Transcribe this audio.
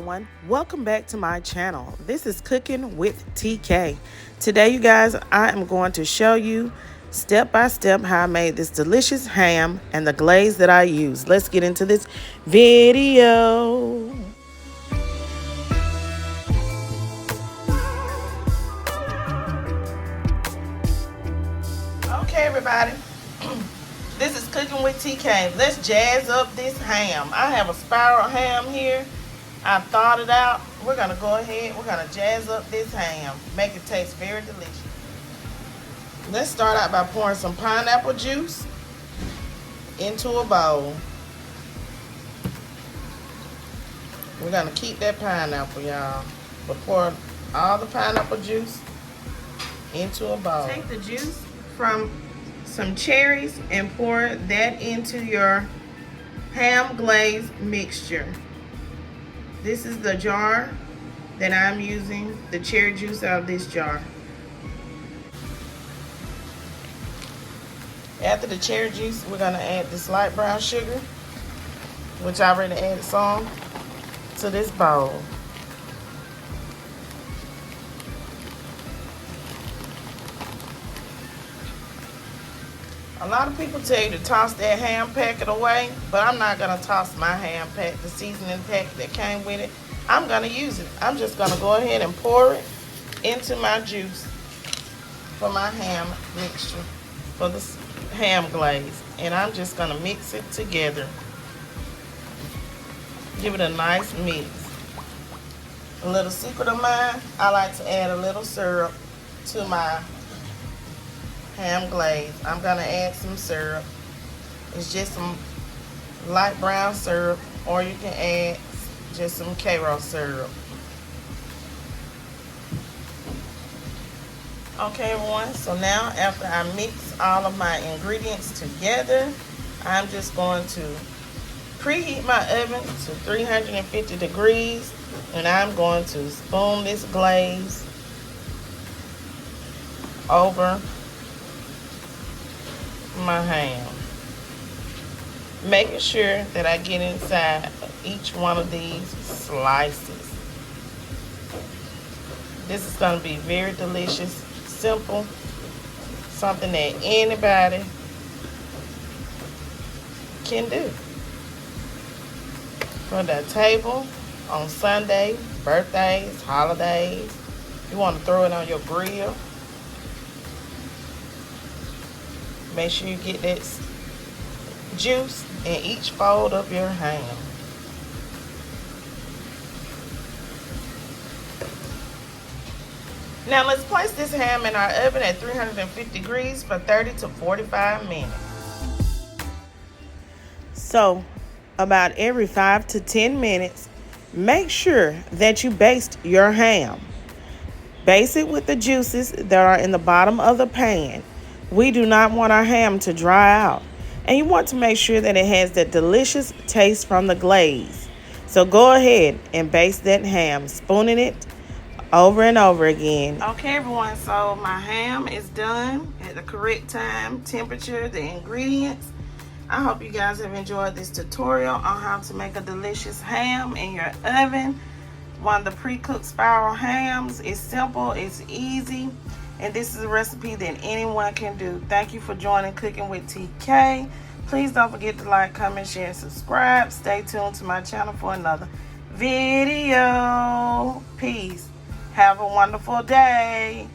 everyone, welcome back to my channel. This is Cooking with TK. Today you guys, I am going to show you step by step how I made this delicious ham and the glaze that I use. Let's get into this video. Okay everybody, this is Cooking with TK. Let's jazz up this ham. I have a spiral ham here. I thawed it out. We're going to go ahead. We're going to jazz up this ham. Make it taste very delicious. Let's start out by pouring some pineapple juice into a bowl. We're going to keep that pineapple, y'all. But pour all the pineapple juice into a bowl. Take the juice from some cherries and pour that into your ham glaze mixture. This is the jar that I'm using, the cherry juice out of this jar. After the cherry juice, we're gonna add this light brown sugar, which I already added some, to this bowl. A lot of people tell you to toss that ham packet away, but I'm not going to toss my ham pack, the seasoning packet that came with it. I'm going to use it. I'm just going to go ahead and pour it into my juice for my ham mixture, for this ham glaze. And I'm just going to mix it together. Give it a nice mix. A little secret of mine, I like to add a little syrup to my ham glaze. I'm gonna add some syrup. It's just some light brown syrup, or you can add just some Karo syrup. Okay everyone, so now after I mix all of my ingredients together, I'm just going to preheat my oven to 350 degrees, and I'm going to spoon this glaze over my ham, making sure that I get inside each one of these slices. This is going to be very delicious, simple, something that anybody can do for the table on Sunday, birthdays, holidays. You want to throw it on your grill. Make sure you get that juice in each fold of your ham. Now let's place this ham in our oven at 350 degrees for 30 to 45 minutes. So about every 5 to 10 minutes, make sure that you baste your ham. Baste it with the juices that are in the bottom of the pan. We do not want our ham to dry out, and you want to make sure that it has that delicious taste from the glaze. So go ahead and baste that ham, spooning it over and over again. Okay everyone, so my ham is done at the correct time, temperature, the ingredients. I hope you guys have enjoyed this tutorial on how to make a delicious ham in your oven. One of the pre-cooked spiral hams. It's simple, it's easy, and this is a recipe that anyone can do. Thank you for joining Cooking with TK. Please don't forget to like, comment, share, and subscribe. Stay tuned to my channel for another video. Peace. Have a wonderful day.